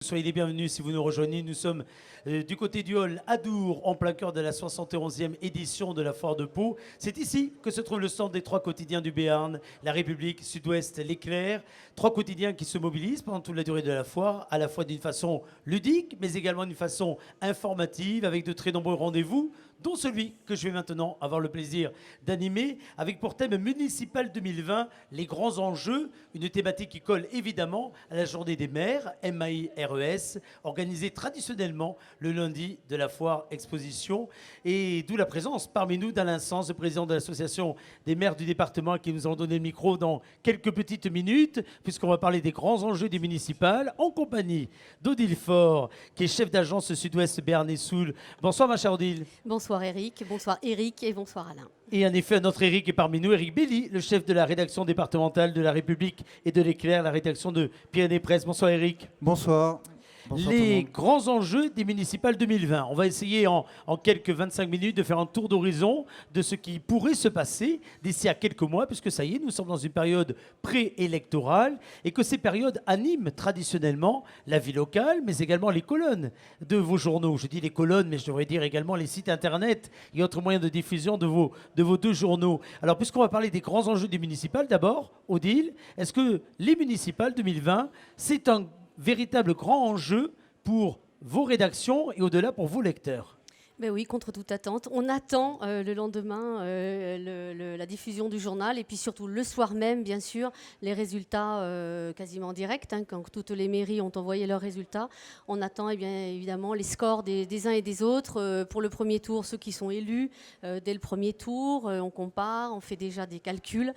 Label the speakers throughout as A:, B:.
A: Soyez les bienvenus si vous nous rejoignez. Nous sommes du côté du hall Adour, en plein cœur de la 71e édition de la Foire de Pau. C'est ici que se trouve le stand des 3 quotidiens du Béarn, La République, Sud-Ouest, L'Éclair. 3 quotidiens qui se mobilisent pendant toute la durée de la foire, à la fois d'une façon ludique, mais également d'une façon informative, avec de très nombreux rendez-vous, dont celui que je vais maintenant avoir le plaisir d'animer, avec pour thème municipal 2020, les grands enjeux, une thématique qui colle évidemment à la journée des maires, MAIRES, organisée traditionnellement le lundi de la foire exposition, et d'où la présence parmi nous d'Alain Sens, le président de l'association des maires du département, à qui nous allons donner le micro dans quelques petites minutes, puisqu'on va parler des grands enjeux des municipales, en compagnie d'Odile Faure, qui est chef d'agence Sud-Ouest Béarn et Soule. Bonsoir ma chère Odile.
B: Bonsoir Eric et bonsoir Alain.
A: Et en effet, notre Eric est parmi nous, Eric Belli, le chef de la rédaction départementale de La République et de L'Éclair, la rédaction de Pyrénées Presse. Bonsoir Eric.
C: Bonsoir. Bonsoir
A: Les grands enjeux des municipales 2020. On va essayer en quelques 25 minutes de faire un tour d'horizon de ce qui pourrait se passer d'ici à quelques mois, puisque ça y est, nous sommes dans une période préélectorale et que ces périodes animent traditionnellement la vie locale, mais également les colonnes de vos journaux. Je dis les colonnes, mais je devrais dire également les sites internet et autres moyens de diffusion de vos 2 journaux. Alors, puisqu'on va parler des grands enjeux des municipales, d'abord, Odile, est-ce que les municipales 2020, c'est un véritable grand enjeu pour vos rédactions et au-delà pour vos lecteurs?
B: Ben oui, contre toute attente. On attend le lendemain la diffusion du journal et puis surtout le soir même, bien sûr, les résultats quasiment directs. Quand toutes les mairies ont envoyé leurs résultats, on attend bien évidemment les scores des uns et des autres. Pour le premier tour, ceux qui sont élus dès le premier tour, on compare, on fait déjà des calculs.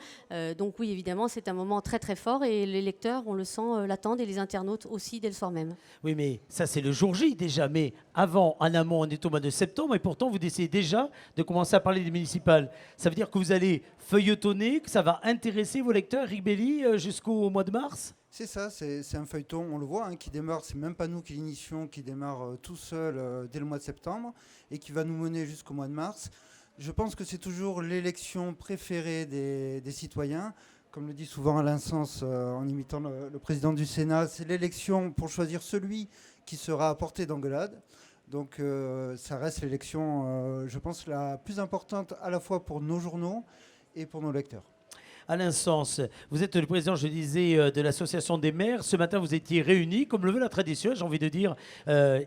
B: Donc oui, évidemment, c'est un moment très très fort et les lecteurs, on le sent, l'attendent et les internautes aussi dès le soir même.
A: Oui, mais ça c'est le jour J déjà. Mais avant, en amont, on est au mois de septembre et pourtant vous décidez déjà de commencer à parler des municipales. Ça veut dire que vous allez feuilletonner, que ça va intéresser vos lecteurs, Eric Belli, jusqu'au mois de mars?
C: C'est ça, c'est un feuilleton, on le voit, qui démarre, c'est même pas nous qui l'initions, qui démarre tout seul dès le mois de septembre et qui va nous mener jusqu'au mois de mars. Je pense que c'est toujours l'élection préférée des citoyens. Comme le dit souvent Alain Sens en imitant le président du Sénat, c'est l'élection pour choisir celui qui sera à portée d'engueulade. Donc ça reste l'élection, je pense, la plus importante à la fois pour nos journaux et pour nos lecteurs.
A: Alain Sens, vous êtes le président, je disais, de l'association des maires. Ce matin, vous étiez réunis, comme le veut la tradition, j'ai envie de dire,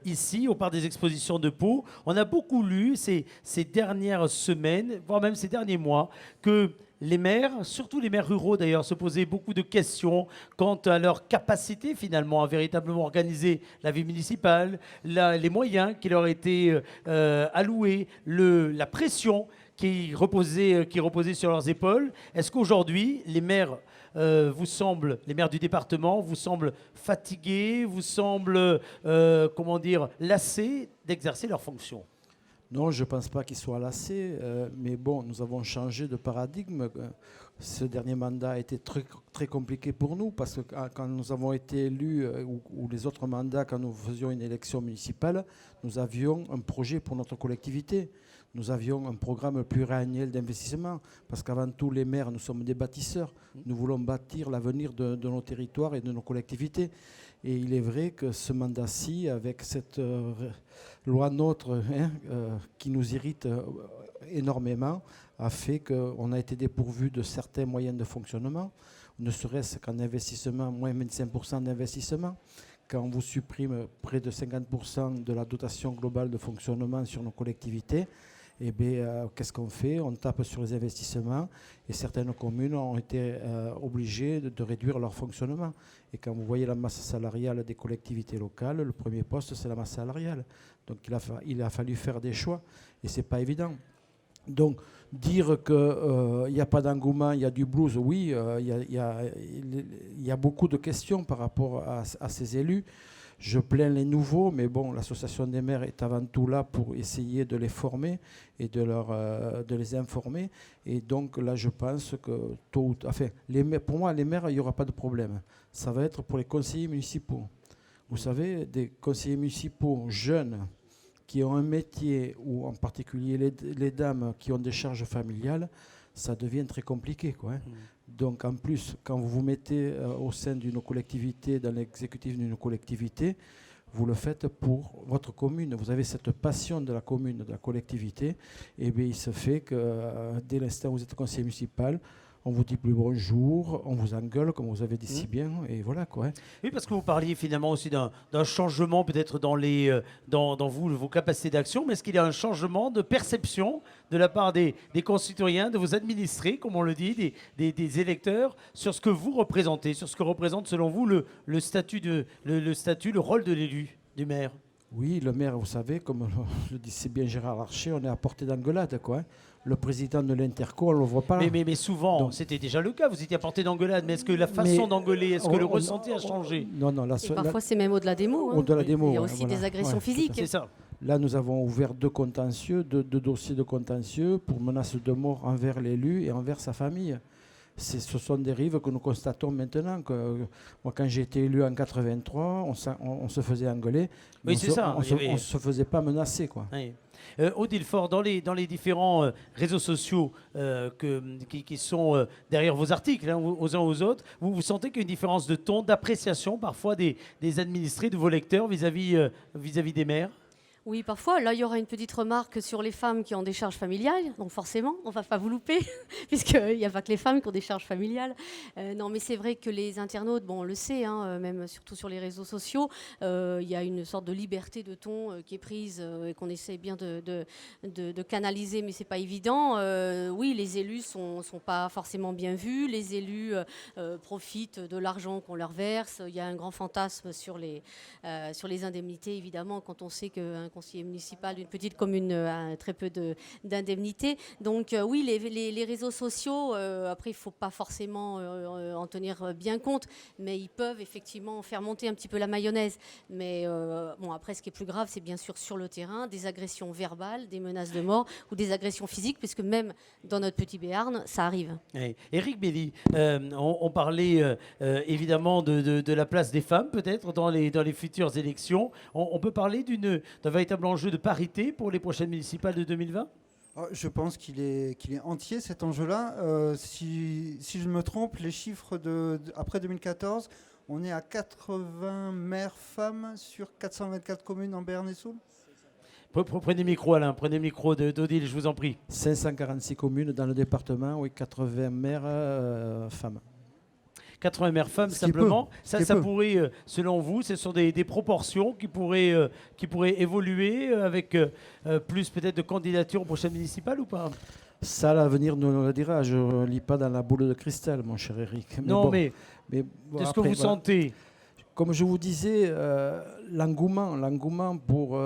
A: ici, au parc des expositions de Pau. On a beaucoup lu ces dernières semaines, voire même ces derniers mois, que les maires, surtout les maires ruraux d'ailleurs, se posaient beaucoup de questions quant à leur capacité finalement à véritablement organiser la vie municipale, les moyens qui leur étaient alloués, la pression qui reposait sur leurs épaules. Est-ce qu'aujourd'hui, les maires les maires du département vous semblent fatigués, vous semblent, lassés d'exercer leurs fonctions?
D: Non, je ne pense pas qu'ils soient lassés, mais bon, nous avons changé de paradigme. Ce dernier mandat a été très, très compliqué pour nous parce que quand nous avons été élus, ou les autres mandats, quand nous faisions une élection municipale, nous avions un projet pour notre collectivité. Nous avions un programme pluriannuel d'investissement parce qu'avant tout, les maires, nous sommes des bâtisseurs. Nous voulons bâtir l'avenir de nos territoires et de nos collectivités. Et il est vrai que ce mandat-ci, avec cette loi NOTRe qui nous irrite énormément, a fait qu'on a été dépourvu de certains moyens de fonctionnement, ne serait-ce qu'en investissement, moins 25% d'investissement. Quand on vous supprime près de 50% de la dotation globale de fonctionnement sur nos collectivités, eh bien, qu'est-ce qu'on fait? On tape sur les investissements et certaines communes ont été obligées de réduire leur fonctionnement. Et quand vous voyez la masse salariale des collectivités locales, le premier poste, c'est la masse salariale. Donc il a fallu faire des choix et ce n'est pas évident. Donc dire qu'il n'y a pas d'engouement, il y a du blues, oui, il y a beaucoup de questions par rapport à ces élus. Je plains les nouveaux, mais bon, l'association des maires est avant tout là pour essayer de les former et de les informer. Et donc là, je pense que pour moi, les maires, il n'y aura pas de problème. Ça va être pour les conseillers municipaux. Vous savez, des conseillers municipaux jeunes qui ont un métier, ou en particulier les dames qui ont des charges familiales, ça devient très compliqué, quoi. Donc en plus, quand vous vous mettez au sein d'une collectivité, dans l'exécutif d'une collectivité, vous le faites pour votre commune. Vous avez cette passion de la commune, de la collectivité. Et bien, il se fait que dès l'instant où vous êtes conseiller municipal, on vous dit plus bonjour, on vous engueule, comme vous avez dit si bien, et voilà quoi.
A: Oui, parce que vous parliez finalement aussi d'un changement peut-être dans vos capacités d'action, mais est-ce qu'il y a un changement de perception de la part des concitoyens, de vos administrés, comme on le dit, des électeurs, sur ce que vous représentez, sur ce que représente selon vous le rôle de l'élu, du maire?
D: Oui, le maire, vous savez, comme le dit si bien Gérard Larcher, on est à portée d'engueulade, quoi. Le président de l'Interco, on ne le voit pas.
A: Mais souvent,
D: Donc,
A: c'était déjà le cas, vous étiez à portée d'engueulade, mais est-ce que la façon d'engueuler, est-ce que le ressenti a changé?
D: Non, non.
B: Et parfois, c'est même au-delà des mots.
D: Au-delà des mots,
B: Il y a
D: ouais,
B: aussi
D: voilà.
B: des agressions
D: Ouais,
B: physiques.
A: C'est ça.
D: Là, nous avons ouvert deux dossiers de contentieux pour menaces de mort envers l'élu et envers sa famille. Ce sont des dérives que nous constatons maintenant. Moi, quand j'ai été élu en 83, on se faisait engueuler. Mais
A: Oui, c'est ça.
D: On ne se faisait pas menacer, quoi.
A: Oui. Odile Faure, dans les différents réseaux sociaux qui sont derrière vos articles, hein, aux uns aux autres, vous sentez qu'il y a une différence de ton, d'appréciation parfois des administrés, de vos lecteurs vis-à-vis des maires?
B: Oui, parfois. Là, il y aura une petite remarque sur les femmes qui ont des charges familiales. Donc forcément, on ne va pas vous louper, puisqu'il n'y a pas que les femmes qui ont des charges familiales. Non, mais c'est vrai que les internautes, bon, on le sait, hein, même surtout sur les réseaux sociaux, il y a une sorte de liberté de ton qui est prise et qu'on essaie bien de canaliser, mais ce n'est pas évident. Oui, les élus ne sont pas forcément bien vus. Les élus profitent de l'argent qu'on leur verse. Il y a un grand fantasme sur les indemnités, évidemment, quand on sait qu'un conseiller municipal d'une petite commune a très peu d'indemnités. Donc oui, les réseaux sociaux, après, il ne faut pas forcément en tenir bien compte, mais ils peuvent effectivement faire monter un petit peu la mayonnaise. Mais bon, après, ce qui est plus grave, c'est bien sûr sur le terrain, des agressions verbales, des menaces de mort ou des agressions physiques, puisque même dans notre petit Béarn, ça arrive.
A: Oui. Éric Béli, on parlait évidemment de la place des femmes, peut-être, dans les futures élections. On peut parler d'un véritable enjeu de parité pour les prochaines municipales de 2020 ?
C: Je pense qu'il est entier, cet enjeu-là. Si je me trompe, les chiffres après 2014, on est à 80 maires femmes sur 424 communes en Béarn et Soule.
A: Prenez le micro, Alain, prenez le micro d'Odile, je vous en prie.
D: 546 communes dans le département, oui, 80 maires femmes.
A: 80 maires femmes,
C: Ce qui
A: simplement.
C: peut.
A: Ça pourrait, selon vous, ce sont des proportions qui pourraient évoluer avec plus peut-être de candidatures aux prochaines municipales ou pas ?
D: Ça, l'avenir nous le dira. Je ne lis pas dans la boule de cristal, mon cher Eric.
A: Mais
D: bon,
A: de ce que
D: après,
A: vous
D: voilà.
A: sentez.
D: Comme je vous disais, l'engouement pour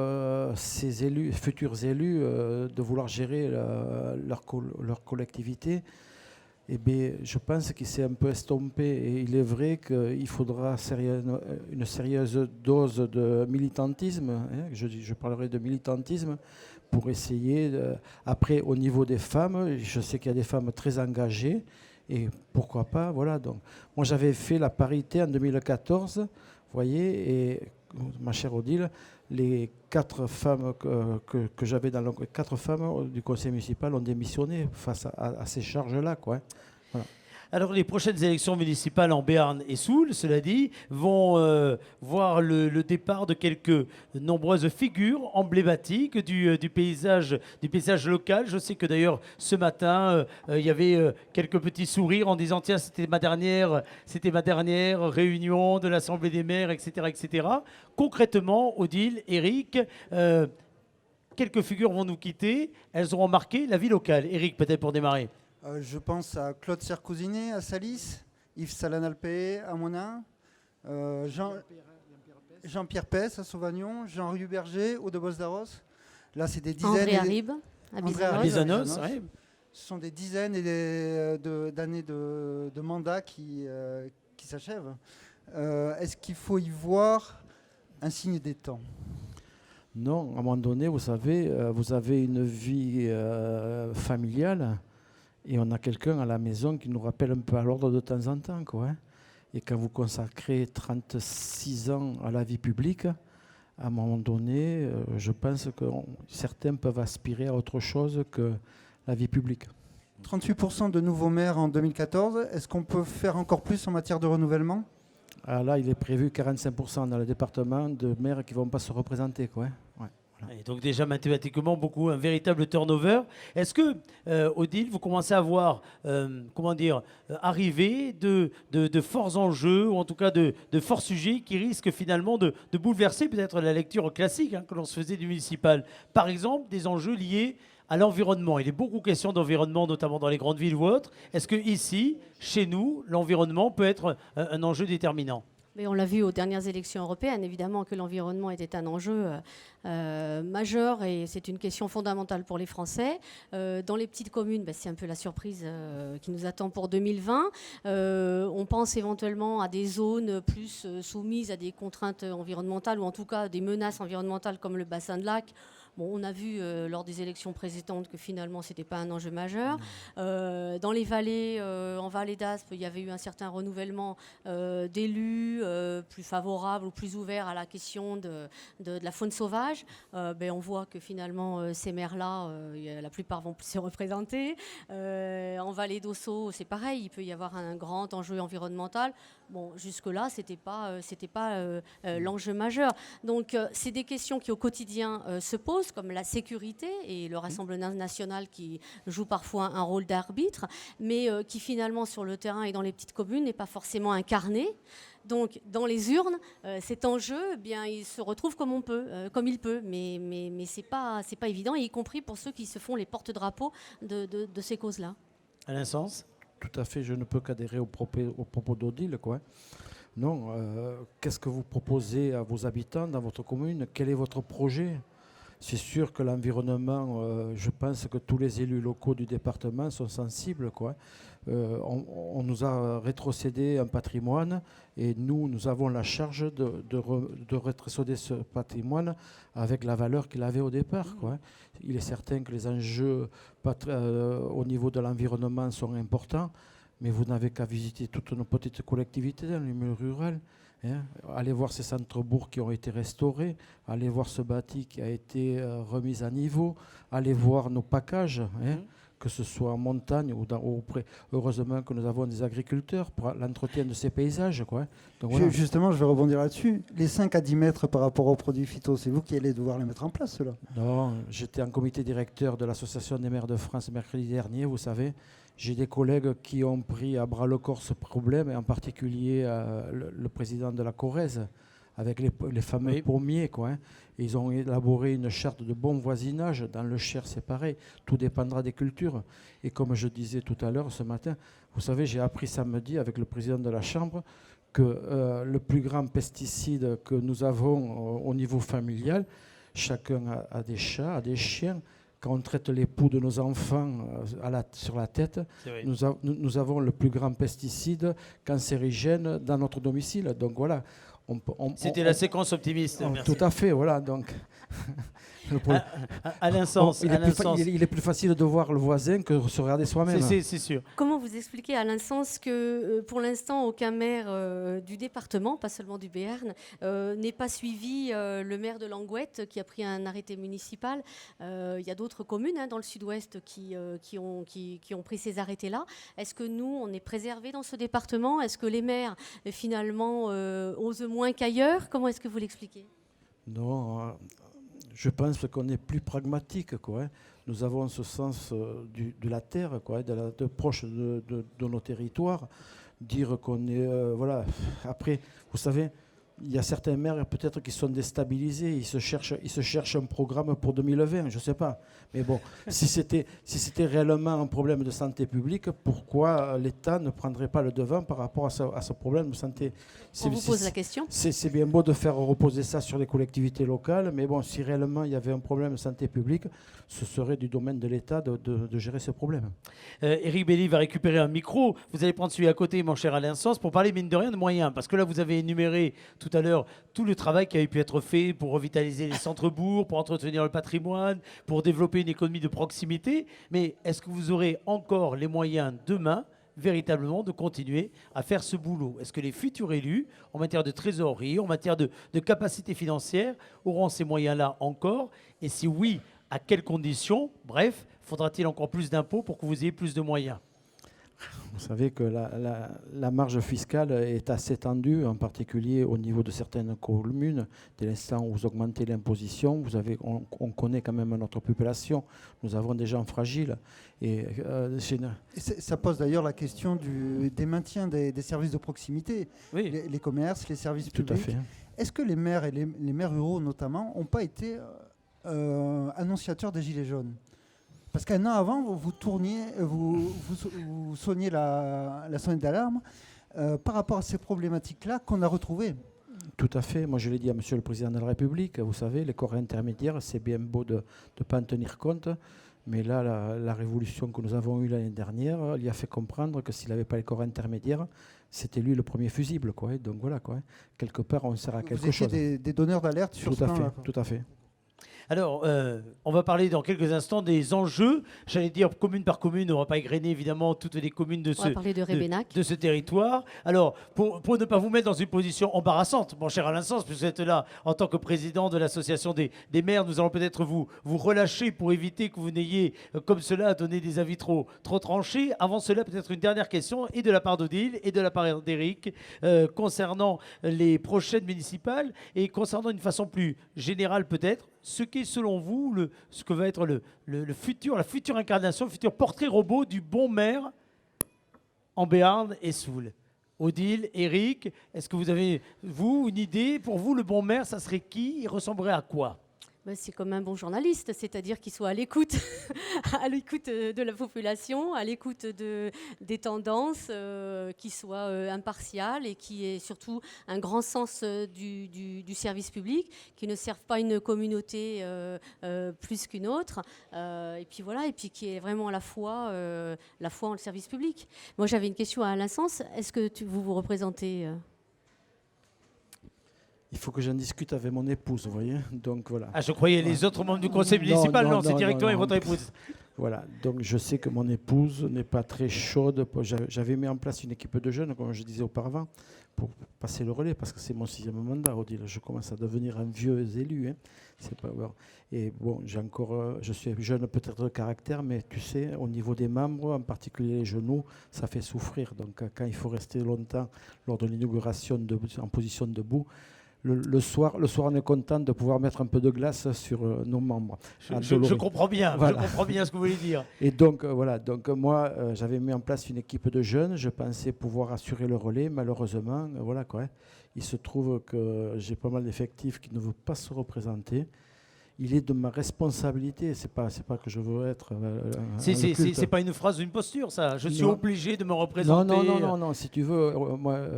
D: ces élus, futurs élus, de vouloir gérer leur collectivité, eh bien, je pense qu'il s'est un peu estompé. Et il est vrai qu'il faudra une sérieuse dose de militantisme. Hein, je parlerai de militantisme pour essayer. Après, au niveau des femmes, je sais qu'il y a des femmes très engagées. Et pourquoi pas, voilà. Donc, moi, j'avais fait la parité en 2014, vous voyez, et ma chère Odile, les 4 femmes que j'avais dans 4 femmes du conseil municipal ont démissionné face à ces charges-là, quoi. Hein. Voilà.
A: Alors les prochaines élections municipales en Béarn et Soule, cela dit, vont voir le départ de quelques nombreuses figures emblématiques du paysage local. Je sais que d'ailleurs ce matin, il y avait quelques petits sourires en disant tiens, c'était ma dernière réunion de l'Assemblée des maires, etc., etc. Concrètement, Odile, Éric, quelques figures vont nous quitter. Elles auront marqué la vie locale. Éric, peut-être pour démarrer.
C: Je pense à Claude Sercousinet à Salis, Yves Salanalpé à Monin, Jean-Pierre Pès à Sauvagnon, Jean-Rue Berger au de Bos-d'Arros. Là, c'est des dizaines.
B: André Harib, à
A: Bizanos, ouais.
C: Ce sont des dizaines d'années de mandat qui s'achèvent. Est-ce qu'il faut y voir un signe des temps ?
D: Non, à un moment donné, vous savez, vous avez une vie familiale. Et on a quelqu'un à la maison qui nous rappelle un peu à l'ordre de temps en temps, quoi. Hein. Et quand vous consacrez 36 ans à la vie publique, à un moment donné, je pense que certains peuvent aspirer à autre chose que la vie publique.
C: 38% de nouveaux maires en 2014. Est-ce qu'on peut faire encore plus en matière de renouvellement ?
D: Ah, là, il est prévu 45% dans le département de maires qui ne vont pas se représenter, quoi. Ouais.
A: Et donc déjà mathématiquement un véritable turnover. Est-ce que, Odile, vous commencez à voir, arriver de forts enjeux, ou en tout cas de forts sujets qui risquent finalement de bouleverser peut-être la lecture classique que l'on se faisait du municipal. Par exemple, des enjeux liés à l'environnement. Il est beaucoup question d'environnement, notamment dans les grandes villes ou autres. Est-ce que ici, chez nous, l'environnement peut être un enjeu déterminant ?
B: Mais on l'a vu aux dernières élections européennes, évidemment que l'environnement était un enjeu majeur et c'est une question fondamentale pour les Français. Dans les petites communes, c'est un peu la surprise qui nous attend pour 2020. On pense éventuellement à des zones plus soumises à des contraintes environnementales ou en tout cas des menaces environnementales comme le bassin de lac. Bon, on a vu lors des élections précédentes que finalement, ce n'était pas un enjeu majeur. Dans les vallées, en vallée d'Aspe, il y avait eu un certain renouvellement d'élus plus favorables ou plus ouverts à la question de la faune sauvage. On voit que finalement, ces maires-là, la plupart vont plus se représenter. En vallée d'Ossau, c'est pareil, il peut y avoir un grand enjeu environnemental. Bon, jusque-là, c'était pas l'enjeu majeur. Donc, c'est des questions qui, au quotidien, se posent, comme la sécurité et le Rassemblement national qui joue parfois un rôle d'arbitre, mais qui, finalement, sur le terrain et dans les petites communes, n'est pas forcément incarné. Donc, dans les urnes, cet enjeu, il se retrouve comme il peut, mais c'est pas évident, y compris pour ceux qui se font les porte-drapeaux de ces causes-là.
A: Alain Sens ?
D: Tout à fait, je ne peux qu'adhérer au propos d'Odile, quoi. Non, qu'est-ce que vous proposez à vos habitants dans votre commune ? Quel est votre projet ? C'est sûr que l'environnement, je pense que tous les élus locaux du département sont sensibles, quoi. On nous a rétrocédé un patrimoine et nous avons la charge de rétrocéder ce patrimoine avec la valeur qu'il avait au départ, quoi. Il est certain que les enjeux au niveau de l'environnement sont importants, mais vous n'avez qu'à visiter toutes nos petites collectivités dans le milieu rural. Allez voir ces centres-bourgs qui ont été restaurés, allez voir ce bâti qui a été remis à niveau, allez voir nos packages, que ce soit en montagne ou auprès. Heureusement que nous avons des agriculteurs pour l'entretien de ces paysages, quoi. Donc, voilà.
C: Justement, je vais rebondir là-dessus. Les 5 à 10 mètres par rapport aux produits phyto, c'est vous qui allez devoir les mettre en place, ceux-là ?
D: Non, j'étais en comité directeur de l'Association des maires de France mercredi dernier, vous savez. J'ai des collègues qui ont pris à bras-le-corps ce problème, et en particulier le président de la Corrèze, avec les fameux pommiers, quoi. Et ils ont élaboré une charte de bon voisinage. Dans le Cher, c'est pareil. Tout dépendra des cultures. Et comme je disais tout à l'heure, ce matin, vous savez, j'ai appris samedi avec le président de la Chambre que le plus grand pesticide que nous avons au niveau familial, chacun a des chats, a des chiens. Quand on traite les poux de nos enfants sur la tête, nous avons le plus grand pesticide cancérigène dans notre domicile. Donc voilà.
A: C'était la séquence optimiste. Merci.
D: Tout à fait, voilà. Donc,
A: Alain Sens,
D: il est plus facile de voir le voisin que de se regarder soi-même.
A: C'est sûr.
B: Comment vous expliquez à Alain Sens que pour l'instant aucun maire du département, pas seulement du Béarn, n'ait pas suivi le maire de Langouette qui a pris un arrêté municipal. Il y a d'autres communes dans le sud-ouest qui ont pris ces arrêtés-là. Est-ce que nous, on est préservés dans ce département ? Est-ce que les maires, finalement, osent moins qu'ailleurs ? Comment est-ce que vous l'expliquez ?
D: Non, je pense qu'on est plus pragmatique, quoi. Nous avons ce sens de la terre, quoi, de proche de nos territoires. Dire qu'on est... voilà. Après, vous savez, il y a certains maires peut-être qui sont déstabilisés. Ils se cherchent un programme pour 2020, je ne sais pas. Mais bon, si c'était réellement un problème de santé publique, pourquoi l'État ne prendrait pas le devant par rapport à ce problème de santé ?
B: On vous pose la question.
D: C'est bien beau de faire reposer ça sur les collectivités locales, mais bon, si réellement il y avait un problème de santé publique, ce serait du domaine de l'État de gérer ce problème.
A: Éric Belli va récupérer un micro. Vous allez prendre celui à côté, mon cher Alain Sens, pour parler, mine de rien, de moyens. Parce que là, vous avez énuméré tout à l'heure tout le travail qui a pu être fait pour revitaliser les centres-bourgs, pour entretenir le patrimoine, pour développer une économie de proximité. Mais est-ce que vous aurez encore les moyens demain véritablement de continuer à faire ce boulot ? Est-ce que les futurs élus, en matière de trésorerie, en matière de capacité financière, auront ces moyens-là encore ? Et si oui, à quelles conditions ? Bref, faudra-t-il encore plus d'impôts pour que vous ayez plus de moyens ?
D: Vous savez que la marge fiscale est assez tendue, en particulier au niveau de certaines communes. Dès l'instant où vous augmentez l'imposition, on connaît quand même notre population. Nous avons des gens fragiles. Et
C: ça pose d'ailleurs la question des maintiens des services de proximité,
A: Oui.
C: les commerces, les services
D: tout à
C: publics.
D: fait.
C: Est-ce que les maires et les maires ruraux notamment n'ont pas été annonciateurs des Gilets jaunes? Parce qu'un an avant, vous sonniez la sonnette d'alarme par rapport à ces problématiques-là qu'on a retrouvées.
D: Tout à fait. Moi, je l'ai dit à Monsieur le Président de la République. Vous savez, les corps intermédiaires, c'est bien beau de ne pas en tenir compte. Mais là, la révolution que nous avons eue l'année dernière, il a fait comprendre que s'il n'avait pas les corps intermédiaires, c'était lui le premier fusible, quoi. Et donc voilà, quoi. Quelque part, on sert à quelque chose.
C: Vous étiez des donneurs d'alerte sur ce plan-là.
D: Tout à fait.
A: Alors, on va parler dans quelques instants des enjeux. J'allais dire commune par commune, on ne va pas égrener évidemment toutes les communes de
B: On va parler de Rébénac.
A: de ce territoire. Alors, pour ne pas vous mettre dans une position embarrassante, mon cher Alain Sens, puisque vous êtes là en tant que président de l'association des maires, nous allons peut-être vous relâcher pour éviter que vous n'ayez, comme cela, à donner des avis trop tranchés. Avant cela, peut-être une dernière question, et de la part d'Odile et de la part d'Éric, concernant les prochaines municipales et concernant une façon plus générale peut-être, ce qu'est selon vous ce que va être la future incarnation, le futur portrait robot du bon maire en Béarn et Soule. Odile, Éric, est-ce que vous avez, une idée? Pour vous, le bon maire, ça serait qui? Il ressemblerait à quoi?
B: C'est comme un bon journaliste, c'est-à-dire qu'il soit à l'écoute de la population, à l'écoute des tendances, qu'il soit impartial et qui ait surtout un grand sens du service public, qui ne serve pas une communauté plus qu'une autre, et puis voilà, et puis qui est vraiment la foi en le service public. Moi, j'avais une question à Alain Sens. Est-ce que vous représentez
D: Il faut que j'en discute avec mon épouse, vous voyez. Donc voilà.
A: Ah, je croyais les autres membres du conseil municipal. Non, c'est directement avec votre épouse.
D: Voilà. Donc je sais que mon épouse n'est pas très chaude. J'avais mis en place une équipe de jeunes, comme je disais auparavant, pour passer le relais, parce que c'est mon 6e mandat, Odile. Je commence à devenir un vieux élu. Hein. C'est pas bon. Et bon, je suis jeune peut-être de caractère, mais tu sais, au niveau des membres, en particulier les genoux, ça fait souffrir. Donc quand il faut rester longtemps lors de l'inauguration en position debout, le soir, on est content de pouvoir mettre un peu de glace sur nos membres.
A: Je comprends bien,
D: voilà.
A: Je comprends bien ce que vous voulez dire.
D: Et donc, voilà, donc moi, j'avais mis en place une équipe de jeunes, je pensais pouvoir assurer le relais, malheureusement, voilà quoi. Il se trouve que j'ai pas mal d'effectifs qui ne veulent pas se représenter. Il est de ma responsabilité, c'est pas que je veux être.
A: C'est pas une phrase, une posture, ça. Je suis obligé de me représenter.
D: Non. Si tu veux,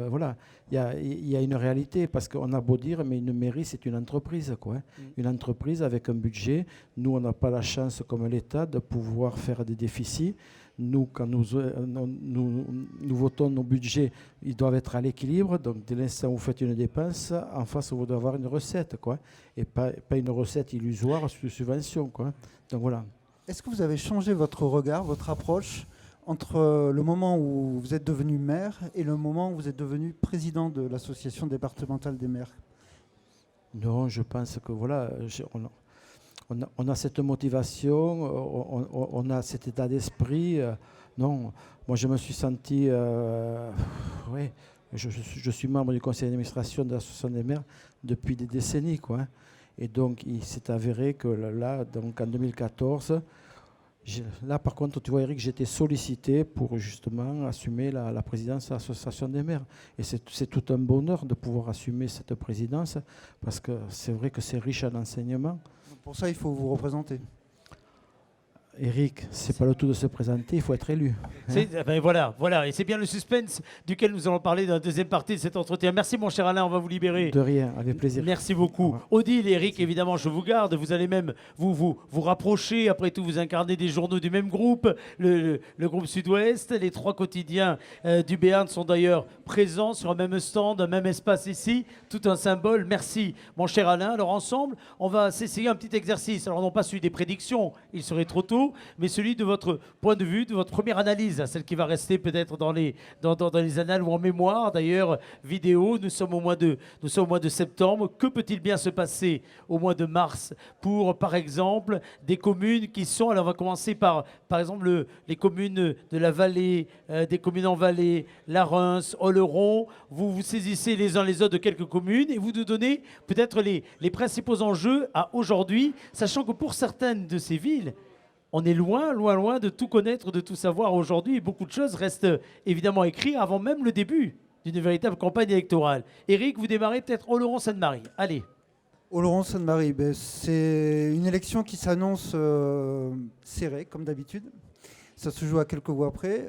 D: voilà, il y a une réalité parce qu'on a beau dire, mais une mairie c'est une entreprise, quoi. Une entreprise avec un budget. Nous, on n'a pas la chance, comme l'État, de pouvoir faire des déficits. Nous, quand nous votons nos budgets, ils doivent être à l'équilibre. Donc, dès l'instant où vous faites une dépense, en face, vous devez avoir une recette, quoi. Et pas une recette illusoire sous subvention, quoi. Donc, voilà.
C: Est-ce que vous avez changé votre regard, votre approche entre le moment où vous êtes devenu maire et le moment où vous êtes devenu président de l'association départementale des maires?
D: Non, je pense que, voilà, on a cette motivation, on a cet état d'esprit. Non, moi je me suis senti... je suis membre du conseil d'administration de l'association des maires depuis des décennies, quoi. Et donc il s'est avéré que là, donc en 2014, là par contre, tu vois Eric, j'étais sollicité pour justement assumer la présidence de l'association des maires. Et c'est tout un bonheur de pouvoir assumer cette présidence, parce que c'est vrai que c'est riche en enseignements.
C: Pour ça, il faut vous représenter.
D: Eric, c'est pas le tout de se présenter, il faut être élu.
A: Voilà, et c'est bien le suspense duquel nous allons parler dans la deuxième partie de cet entretien. Merci mon cher Alain, on va vous libérer.
D: De rien, avec plaisir.
A: Merci beaucoup. Odile et Eric, évidemment, je vous garde. Vous allez même vous rapprocher. Après tout, vous incarnez des journaux du même groupe, le groupe Sud-Ouest. Les 3 quotidiens du Béarn sont d'ailleurs présents sur un même stand, un même espace ici. Tout un symbole. Merci mon cher Alain. Alors ensemble, on va s'essayer un petit exercice. Alors non pas celui des prédictions, il serait trop tôt. plateau, mais celui de votre point de vue, de votre première analyse, celle qui va rester peut-être dans les annales ou en mémoire. D'ailleurs, vidéo, nous sommes au mois de septembre. Que peut-il bien se passer au mois de mars pour, par exemple, des communes qui sont, alors on va commencer par exemple, les communes de la vallée, des communes en vallée, la Reims, Oloron. Vous vous saisissez les uns les autres de quelques communes et vous nous donnez peut-être les principaux enjeux à aujourd'hui, sachant que pour certaines de ces villes, on est loin, loin, loin de tout connaître, de tout savoir aujourd'hui. Et beaucoup de choses restent évidemment écrites avant même le début d'une véritable campagne électorale. Éric, vous démarrez peut-être Oloron-Sainte-Marie. Allez.
C: Oloron-Sainte-Marie, c'est une élection qui s'annonce serrée, comme d'habitude. Ça se joue à quelques voix près.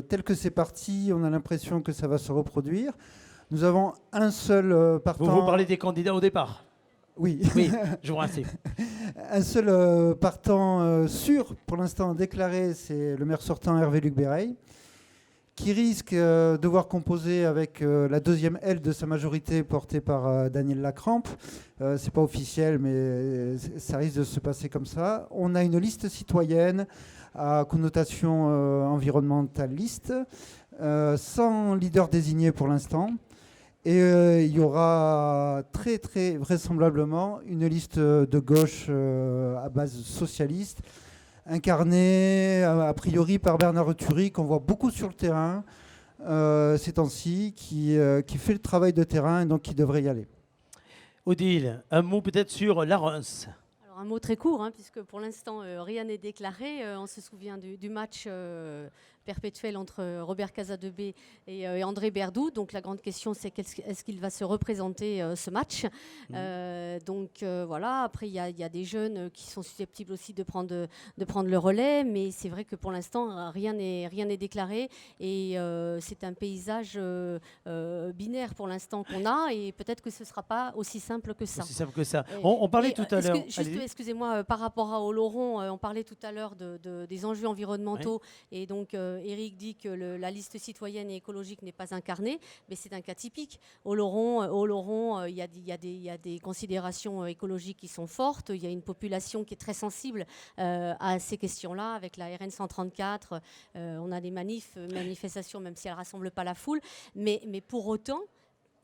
C: Tel que c'est parti, on a l'impression que ça va se reproduire. Nous avons un seul partant...
A: Vous parlez des candidats au départ?
C: Oui.
A: Oui, je vous remercie.
C: Un seul partant sûr, pour l'instant déclaré, c'est le maire sortant Hervé-Luc Béreil, qui risque de devoir composer avec la deuxième aile de sa majorité portée par Daniel Lacrampe. C'est pas officiel, mais ça risque de se passer comme ça. On a une liste citoyenne à connotation environnementaliste, sans leader désigné pour l'instant. Et il y aura très très vraisemblablement une liste de gauche à base socialiste, incarnée a priori par Bernard Thury, qu'on voit beaucoup sur le terrain ces temps-ci, qui fait le travail de terrain et donc qui devrait y aller.
A: Odile, un mot peut-être sur la Reims.
B: Alors, un mot très court, puisque pour l'instant, rien n'est déclaré. On se souvient du match perpétuel entre Robert Casadebé et André Berdoux. Donc la grande question, c'est est-ce qu'il va se représenter ce match. Voilà, après il y a des jeunes qui sont susceptibles aussi de prendre le relais, mais c'est vrai que pour l'instant, rien n'est déclaré et c'est un paysage binaire pour l'instant qu'on a et peut-être que ce ne sera pas aussi simple que ça.
A: Aussi simple que ça. On parlait tout à l'heure...
B: Excusez-moi, par rapport à Oloron, on parlait tout à l'heure des enjeux environnementaux et donc Éric dit que la liste citoyenne et écologique n'est pas incarnée, mais c'est un cas typique. Oloron, il y a des considérations écologiques qui sont fortes, il y a une population qui est très sensible à ces questions-là, avec la RN 134, on a des manifestations, même si elles ne rassemblent pas la foule, mais pour autant,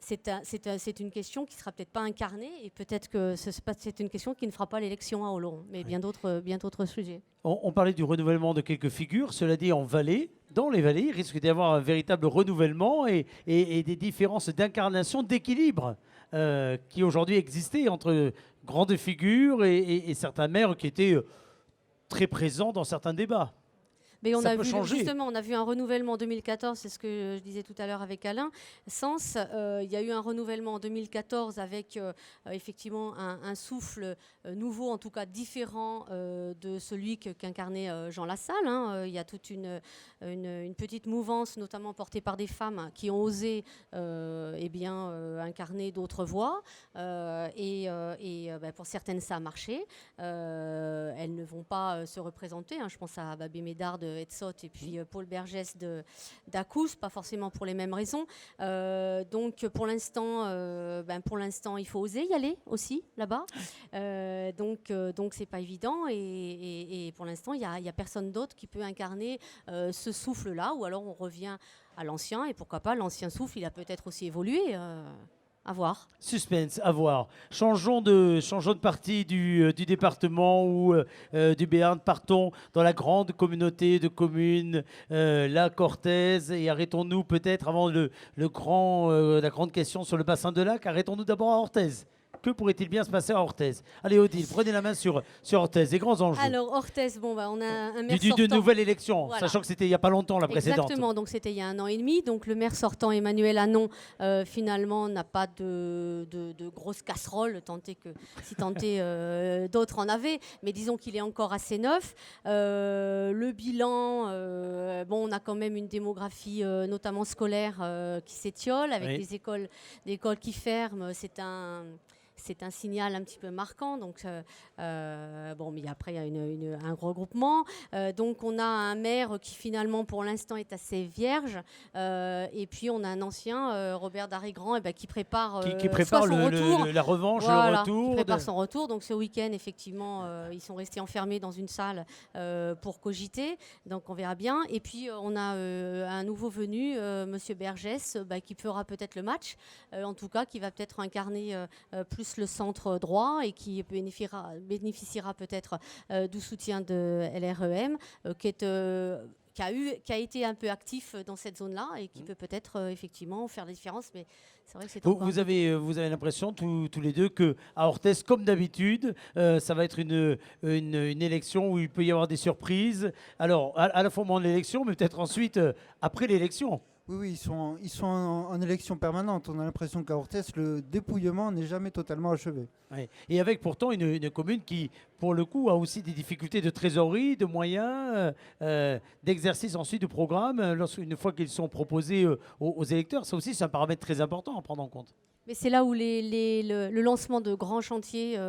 B: c'est une question qui ne sera peut-être pas incarnée et peut-être que c'est une question qui ne fera pas l'élection à Oloron, mais bien d'autres sujets.
A: On parlait du renouvellement de quelques figures. Cela dit, en vallée, dans les vallées, il risque d'y avoir un véritable renouvellement et des différences d'incarnation, d'équilibre qui aujourd'hui existaient entre grandes figures et certains maires qui étaient très présents dans certains débats.
B: Mais on
A: ça
B: a
A: peut
B: vu
A: changer.
B: Justement, on a vu un renouvellement en 2014, c'est ce que je disais tout à l'heure avec Alain Sens. Il y a eu un renouvellement en 2014 avec effectivement un souffle nouveau, en tout cas différent de celui qu'incarnait Jean Lassalle. Il y a toute une petite mouvance, notamment portée par des femmes qui ont osé incarner d'autres voix. Pour certaines, ça a marché. Elles ne vont pas se représenter. Je pense à Babé Médard de Etzot et puis Paul Bergès d'Acous, pas forcément pour les mêmes raisons. Donc pour l'instant, il faut oser y aller aussi là-bas. Donc c'est pas évident et pour l'instant, il y a personne d'autre qui peut incarner ce souffle-là, ou alors on revient à l'ancien et pourquoi pas l'ancien souffle, il a peut-être aussi évolué. À voir.
A: Suspense, à voir. Changeons de partie du département ou du Béarn. Partons dans la grande communauté de communes, la Cortèze, et arrêtons-nous peut-être avant la grande question sur le bassin de Lac. Arrêtons-nous d'abord à Orthez. Que pourrait-il bien se passer à Orthez? Allez, Odile, prenez la main sur Orthez, les grands enjeux.
B: Alors, Orthez, on a un maire sortant.
A: De nouvelle élection,
B: voilà.
A: Sachant que c'était il n'y a pas longtemps, la précédente.
B: Exactement, donc c'était il y a 1 an et demi. Donc le maire sortant, Emmanuel Anon, finalement, n'a pas de grosse casserole, si d'autres en avaient. Mais disons qu'il est encore assez neuf. Le bilan, on a quand même une démographie, notamment scolaire, qui s'étiole, avec des écoles qui ferment. c'est un signal un petit peu marquant. Donc, bon, mais après, il y a un regroupement. Donc, on a un maire qui, finalement, pour l'instant, est assez vierge. Et puis, on a un ancien, Robert Darrigrand, qui prépare,
A: Qui prépare
B: soit son retour.
A: la revanche,
B: Voilà,
A: le retour.
B: qui prépare son retour. Donc, ce week-end, effectivement, ils sont restés enfermés dans une salle pour cogiter. Donc, on verra bien. Et puis, on a un nouveau venu, Monsieur Bergès, qui fera peut-être le match. En tout cas, qui va peut-être incarner plus le centre droit et qui bénéficiera peut-être du soutien de LREM, qui a été un peu actif dans cette zone-là et qui peut peut-être effectivement faire la différence. Mais c'est vrai que c'est
A: Vous avez l'impression tous les deux que à Orthez, comme d'habitude, ça va être une élection où il peut y avoir des surprises. Alors, à la fois au moment de l'élection, mais peut-être ensuite après l'élection.
C: Oui, ils sont en élection permanente. On a l'impression qu'à Orthez, le dépouillement n'est jamais totalement achevé.
A: Ouais. Et avec pourtant une commune qui, pour le coup, a aussi des difficultés de trésorerie, de moyens, d'exercice ensuite du programme, une fois qu'ils sont proposés aux électeurs. Ça aussi, c'est un paramètre très important à prendre en compte.
B: Mais c'est là où le lancement de grands chantiers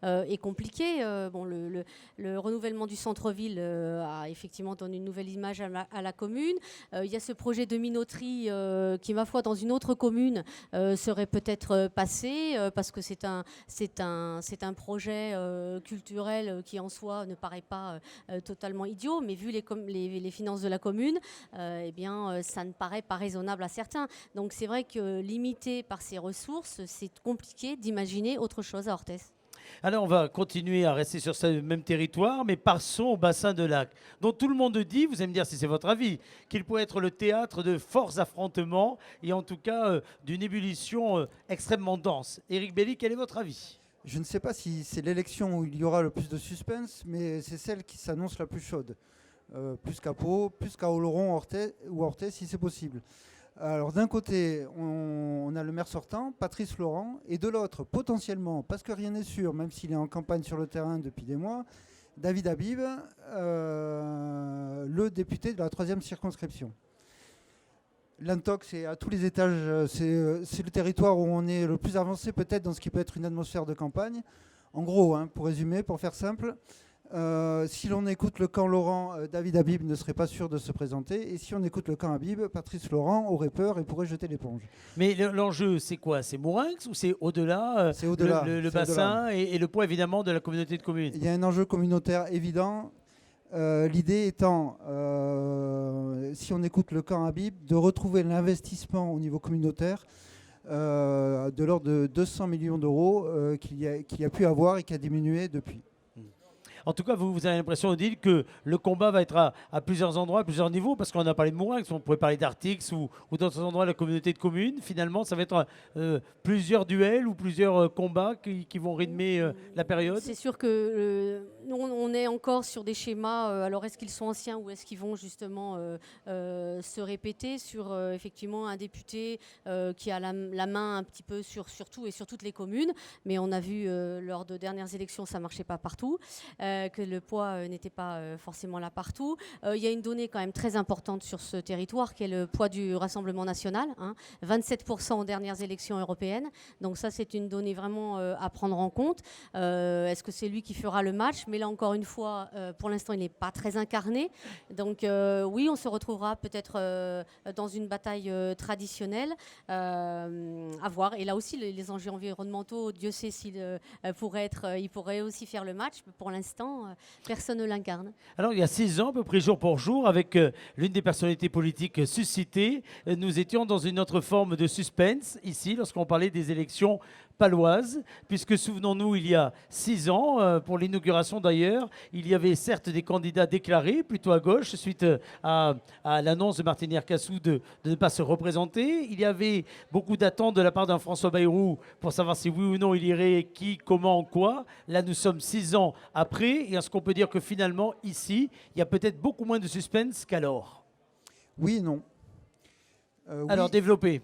B: est compliqué. Le renouvellement du centre-ville a effectivement donné une nouvelle image à la commune. Il y a ce projet de minoterie qui, ma foi, dans une autre commune serait peut-être passé parce que c'est un projet culturel qui en soi ne paraît pas totalement idiot, mais vu les finances de la commune, ça ne paraît pas raisonnable à certains. Donc c'est vrai que limité par ces ressources, c'est compliqué d'imaginer autre chose à Orthez.
A: Alors, on va continuer à rester sur ce même territoire, mais passons au bassin de Lac, dont tout le monde dit, vous allez me dire si c'est votre avis, qu'il pourrait être le théâtre de forts affrontements et en tout cas d'une ébullition extrêmement dense. Éric Belli, quel est votre avis ?
C: Je ne sais pas si c'est l'élection où il y aura le plus de suspense, mais c'est celle qui s'annonce la plus chaude. Plus qu'à Pau, plus qu'à Oloron ou Orthez, si c'est possible. Alors d'un côté, on a le maire sortant, Patrice Laurent, et de l'autre, potentiellement, parce que rien n'est sûr, même s'il est en campagne sur le terrain depuis des mois, David Habib, le député de la 3e circonscription. L'Intox, c'est à tous les étages, c'est le territoire où on est le plus avancé peut-être dans ce qui peut être une atmosphère de campagne. En gros, pour résumer, pour faire simple, si l'on écoute le camp Laurent, David Habib ne serait pas sûr de se présenter. Et si on écoute le camp Habib, Patrice Laurent aurait peur et pourrait jeter l'éponge.
A: Mais l'enjeu, c'est quoi ? C'est Mourinx ou c'est au-delà,
C: c'est au-delà
A: le bassin et le poids évidemment de la communauté de communes ?
C: Il y a un enjeu communautaire évident. L'idée étant, si on écoute le camp Habib, de retrouver l'investissement au niveau communautaire de l'ordre de 200 millions d'euros qu'il y a pu avoir et qui a diminué depuis.
A: En tout cas, vous avez l'impression, Odile, que le combat va être à plusieurs endroits, à plusieurs niveaux, parce qu'on a parlé de Mourinx, on pourrait parler d'Artix ou d'autres endroits de la communauté de communes. Finalement, ça va être plusieurs duels ou plusieurs combats qui vont rythmer la période.
B: C'est sûr que nous, on est encore sur des schémas. Alors, est-ce qu'ils sont anciens ou est-ce qu'ils vont justement se répéter sur effectivement un député qui a la main un petit peu sur tout et sur toutes les communes. Mais on a vu lors de dernières élections, ça ne marchait pas partout. Que le poids n'était pas forcément là partout. Il y a une donnée quand même très importante sur ce territoire qui est le poids du Rassemblement national, 27% aux dernières élections européennes. Donc ça, c'est une donnée vraiment à prendre en compte. Est-ce que c'est lui qui fera le match ? Mais là, encore une fois, pour l'instant, il n'est pas très incarné. Donc oui, on se retrouvera peut-être dans une bataille traditionnelle. À voir. Et là aussi, les enjeux environnementaux, Dieu sait s'il il pourrait aussi faire le match. Mais pour l'instant, personne ne l'incarne.
A: Alors, il y a 6 ans, à peu près jour pour jour, avec l'une des personnalités politiques suscitées, nous étions dans une autre forme de suspense, ici, lorsqu'on parlait des élections paloises, puisque, souvenons-nous, il y a 6 ans, pour l'inauguration d'ailleurs, il y avait certes des candidats déclarés, plutôt à gauche, suite à l'annonce de Martinière Cassou de ne pas se représenter. Il y avait beaucoup d'attentes de la part d'un François Bayrou pour savoir si oui ou non il irait, qui, comment, quoi. Là, nous sommes 6 ans après, et est-ce qu'on peut dire que finalement, ici, il y a peut-être beaucoup moins de suspense qu'alors ?
C: Oui et non.
A: Alors, développez.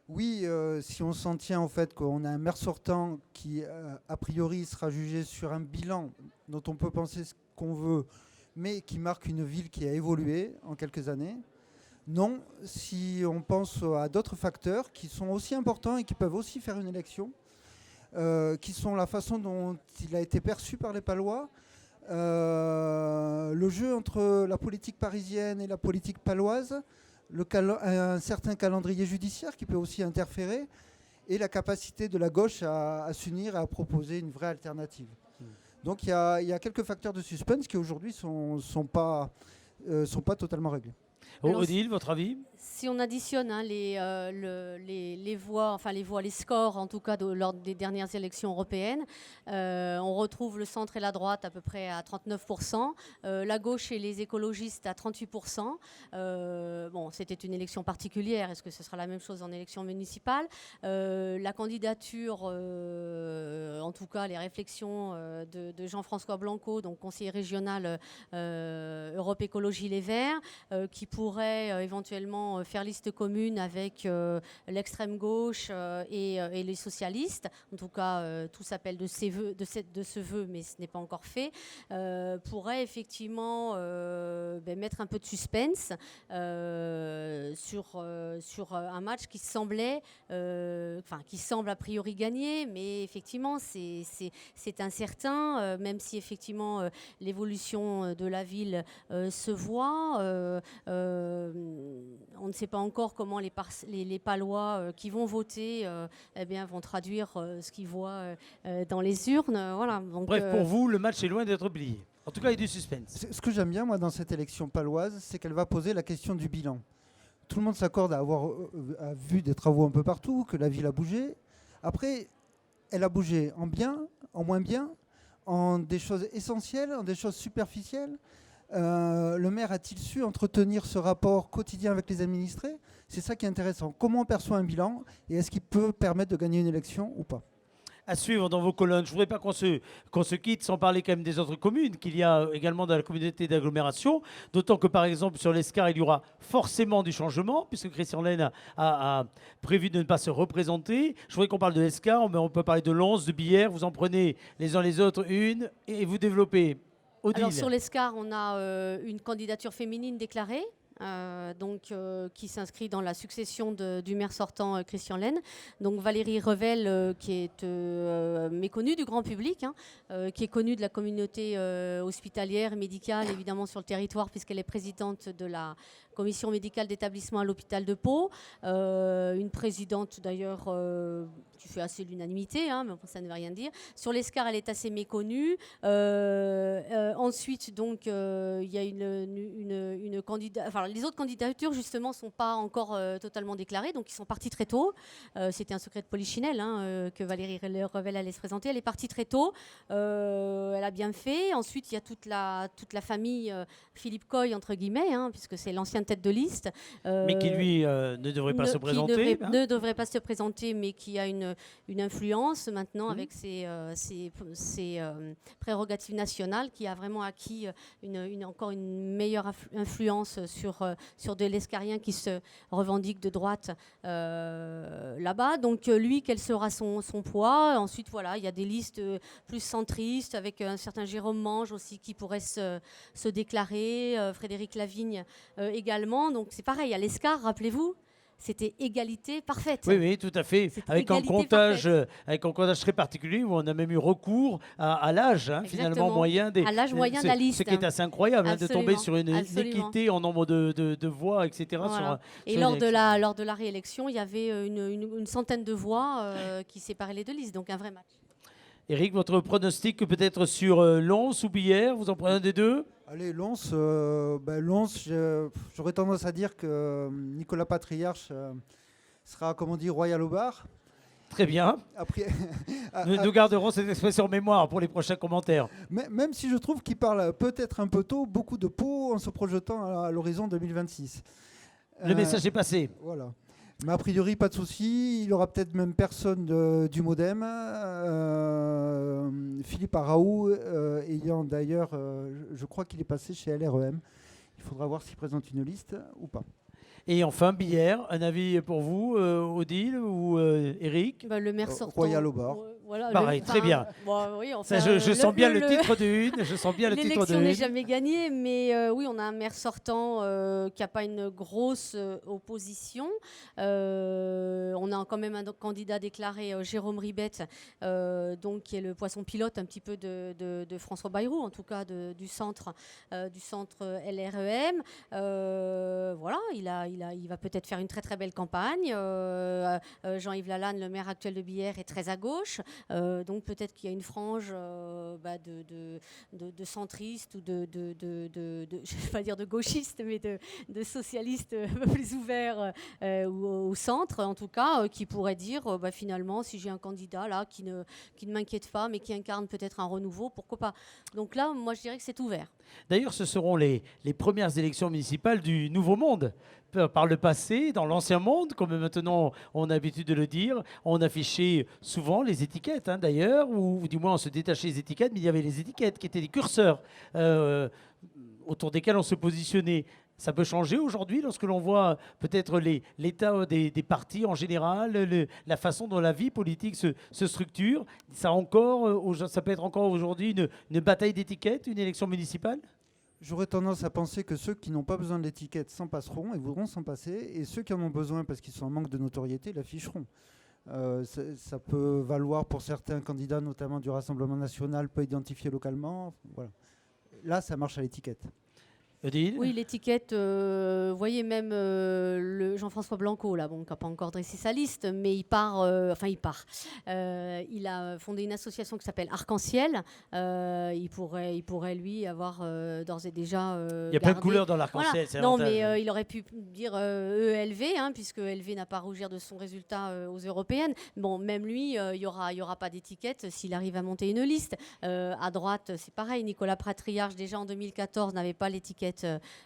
C: Oui, si on s'en tient au fait qu'on a un maire sortant qui, a priori, sera jugé sur un bilan dont on peut penser ce qu'on veut, mais qui marque une ville qui a évolué en quelques années. Non, si on pense à d'autres facteurs qui sont aussi importants et qui peuvent aussi faire une élection, qui sont la façon dont il a été perçu par les Palois, le jeu entre la politique parisienne et la politique paloise, un certain calendrier judiciaire qui peut aussi interférer, et la capacité de la gauche à s'unir et à proposer une vraie alternative. Donc il y a quelques facteurs de suspense qui aujourd'hui sont pas totalement réglés.
B: Alors,
A: Odile, votre avis?
B: Si on additionne les voix, les scores en tout cas lors des dernières élections européennes, on retrouve le centre et la droite à peu près à 39%, la gauche et les écologistes à 38%. Bon, c'était une élection particulière, est-ce que ce sera la même chose en élection municipale? La candidature, en tout cas les réflexions de Jean-François Blanco, donc conseiller régional Europe Écologie Les Verts, qui pourrait éventuellement faire liste commune avec l'extrême gauche et les socialistes. En tout cas, tout s'appelle de ce vœu, mais ce n'est pas encore fait. Pourrait effectivement mettre un peu de suspense sur un match qui semblait, qui semble a priori gagné, mais effectivement c'est incertain, même si effectivement l'évolution de la ville se voit. On ne sait pas encore comment les Palois qui vont voter vont traduire ce qu'ils voient dans les urnes. Voilà. Donc,
A: Bref, pour vous, le match est loin d'être plié. En tout cas, il y a du suspense.
C: Ce que j'aime bien, moi, dans cette élection paloise, c'est qu'elle va poser la question du bilan. Tout le monde s'accorde à avoir vu des travaux un peu partout, que la ville a bougé. Après, elle a bougé en bien, en moins bien, en des choses essentielles, en des choses superficielles. Le maire a-t-il su entretenir ce rapport quotidien avec les administrés? C'est ça qui est intéressant. Comment on perçoit un bilan et est-ce qu'il peut permettre de gagner une élection ou pas?
A: À suivre dans vos colonnes. Je ne voudrais pas qu'on se quitte sans parler quand même des autres communes qu'il y a également dans la communauté d'agglomération. D'autant que par exemple sur l'Escar, il y aura forcément du changement puisque Christian Lenne a prévu de ne pas se représenter. Je voudrais qu'on parle de l'Escar, mais on peut parler de Lens, de Billère. Vous en prenez les uns les autres une et vous développez. Odile.
B: Alors sur l'Escar, on a une candidature féminine déclarée. Qui s'inscrit dans la succession du maire sortant Christian Lenne. Donc Valérie Revel, qui est méconnue du grand public, qui est connue de la communauté hospitalière et médicale, évidemment sur le territoire, puisqu'elle est présidente de la commission médicale d'établissement à l'hôpital de Pau. Une présidente d'ailleurs qui fait assez l'unanimité, mais ça ne veut rien dire. Sur l'Escar, elle est assez méconnue. Ensuite, donc, il y a une candidate. Enfin, les autres candidatures, justement, ne sont pas encore totalement déclarées, donc ils sont partis très tôt. C'était un secret de Polichinelle que Valérie Revel allait se présenter. Elle est partie très tôt. Elle a bien fait. Ensuite, il y a toute la famille Philippe Coy, entre guillemets, puisque c'est l'ancienne tête de liste.
A: Mais qui, lui, ne devrait pas se présenter.
B: Ne devrait pas se présenter, mais qui a une influence maintenant avec ses prérogatives nationales, qui a vraiment acquis encore une meilleure influence sur de l'escarien qui se revendique de droite là-bas. Donc lui, quel sera son poids? Ensuite, voilà, il y a des listes plus centristes avec un certain Jérôme Mange aussi qui pourrait se déclarer, Frédéric Lavigne également. Donc c'est pareil, à l'Escar, rappelez-vous, c'était égalité parfaite.
A: Oui, tout à fait. Avec un comptage très particulier où on a même eu recours à l'âge, finalement, moyen
B: à l'âge moyen de la liste.
A: Ce qui est assez incroyable, de tomber sur une équité en nombre de voix, etc.
B: Voilà. Et lors de la réélection, il y avait une centaine de voix qui séparaient les deux listes, donc un vrai match.
A: Éric, votre pronostic peut-être sur Lens ou Billère? Vous en prenez un des deux?
C: Allez, Lens, j'aurais tendance à dire que Nicolas Patriarche sera, comme on dit, royal au bar.
A: Très bien.
C: Après,
A: nous garderons cette expression en mémoire pour les prochains commentaires.
C: Même si je trouve qu'il parle peut-être un peu tôt, beaucoup de Pau en se projetant à l'horizon 2026.
A: Le message est passé.
C: Voilà. Mais a priori, pas de souci. Il aura peut-être même personne du Modem. Philippe Araou, ayant d'ailleurs, je crois qu'il est passé chez LREM. Il faudra voir s'il présente une liste ou pas.
A: Et enfin, Billère, un avis pour vous, Odile ou Éric?
B: Le maire sortant.
C: Royal au bar.
B: Voilà,
A: Pareil, très bien.
B: Bon, oui,
A: Ça,
B: enfin,
A: je sens bien le titre de une. Je sens bien le titre de
B: l'élection n'est
A: une.
B: jamais gagnée, mais oui, on a un maire sortant qui n'a pas une grosse opposition. On a quand même un candidat déclaré, Jérôme Ribette, donc, qui est le poisson pilote un petit peu de François Bayrou, en tout cas du centre LREM. Voilà, il va peut-être faire une très très belle campagne. Jean-Yves Lalanne, le maire actuel de Billère, est très à gauche. Donc peut-être qu'il y a une frange de centristes ou je ne vais pas dire de gauchistes, mais de socialistes un peu plus ouverts au centre, en tout cas, qui pourraient dire finalement, si j'ai un candidat là qui ne m'inquiète pas, mais qui incarne peut-être un renouveau, pourquoi pas. Donc là, moi, je dirais que c'est ouvert.
A: D'ailleurs, ce seront les premières élections municipales du Nouveau Monde. Par le passé, dans l'ancien monde, comme maintenant on a l'habitude de le dire, on affichait souvent les étiquettes, d'ailleurs, ou du moins on se détachait des étiquettes, mais il y avait les étiquettes qui étaient des curseurs autour desquels on se positionnait. Ça peut changer aujourd'hui lorsque l'on voit peut-être l'état des partis en général, la façon dont la vie politique se structure. Ça peut être encore aujourd'hui une bataille d'étiquettes, une élection municipale?
C: J'aurais tendance à penser que ceux qui n'ont pas besoin de l'étiquette s'en passeront et voudront s'en passer, et ceux qui en ont besoin parce qu'ils sont en manque de notoriété l'afficheront. Ça peut valoir pour certains candidats, notamment du Rassemblement national, peu identifiés localement. Voilà. Là, ça marche à l'étiquette.
A: Odile?
B: Oui, l'étiquette, vous voyez même le Jean-François Blanco, là, bon, qui n'a pas encore dressé sa liste, mais il part. Il a fondé une association qui s'appelle Arc-en-Ciel. Il pourrait, lui, avoir d'ores et déjà.
A: Il y a plein de couleurs dans l'arc-en-ciel.
B: Voilà.
A: C'est
B: Non,
A: l'avantage.
B: mais il aurait pu dire ELV, puisque ELV n'a pas à rougir de son résultat aux européennes. Bon, même lui, il n'y aura pas d'étiquette s'il arrive à monter une liste. À droite, c'est pareil. Nicolas Patriarche, déjà en 2014, n'avait pas l'étiquette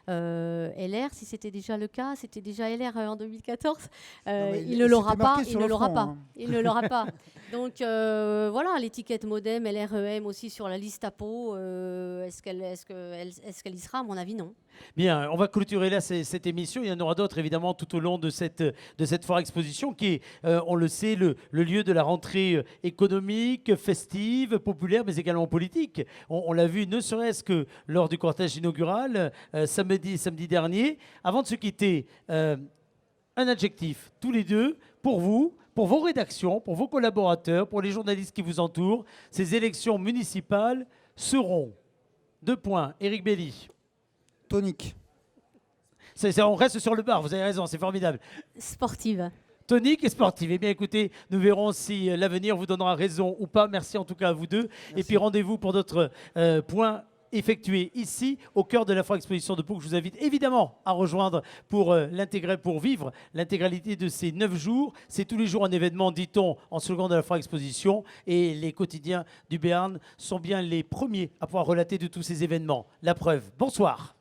B: LR. Si c'était déjà le cas, c'était déjà LR en 2014. Il ne l'aura pas. Il ne l'aura pas. Il ne l'aura pas. Donc voilà, l'étiquette Modem, LREM aussi sur la liste à peau. Est-ce qu'elle y sera? À mon avis, non.
A: Bien, on va clôturer là cette émission. Il y en aura d'autres évidemment tout au long de cette foire exposition qui est, on le sait, le lieu de la rentrée économique, festive, populaire, mais également politique. On l'a vu ne serait-ce que lors du cortège inaugural samedi dernier. Avant de se quitter, un adjectif, tous les deux, pour vous, pour vos rédactions, pour vos collaborateurs, pour les journalistes qui vous entourent. Ces élections municipales seront, Éric Belli.
C: Tonique.
A: On reste sur le bar, vous avez raison, c'est formidable.
B: Sportive.
A: Tonique et sportive. Eh bien, écoutez, nous verrons si l'avenir vous donnera raison ou pas. Merci en tout cas à vous deux.
C: Merci.
A: Et puis rendez-vous pour d'autres points effectués ici, au cœur de la foire exposition de Pau, que je vous invite évidemment à rejoindre pour pour vivre l'intégralité de ces 9 jours. C'est tous les jours un événement, dit-on, en slogan de la foire exposition. Et les quotidiens du Béarn sont bien les premiers à pouvoir relater de tous ces événements. La preuve. Bonsoir.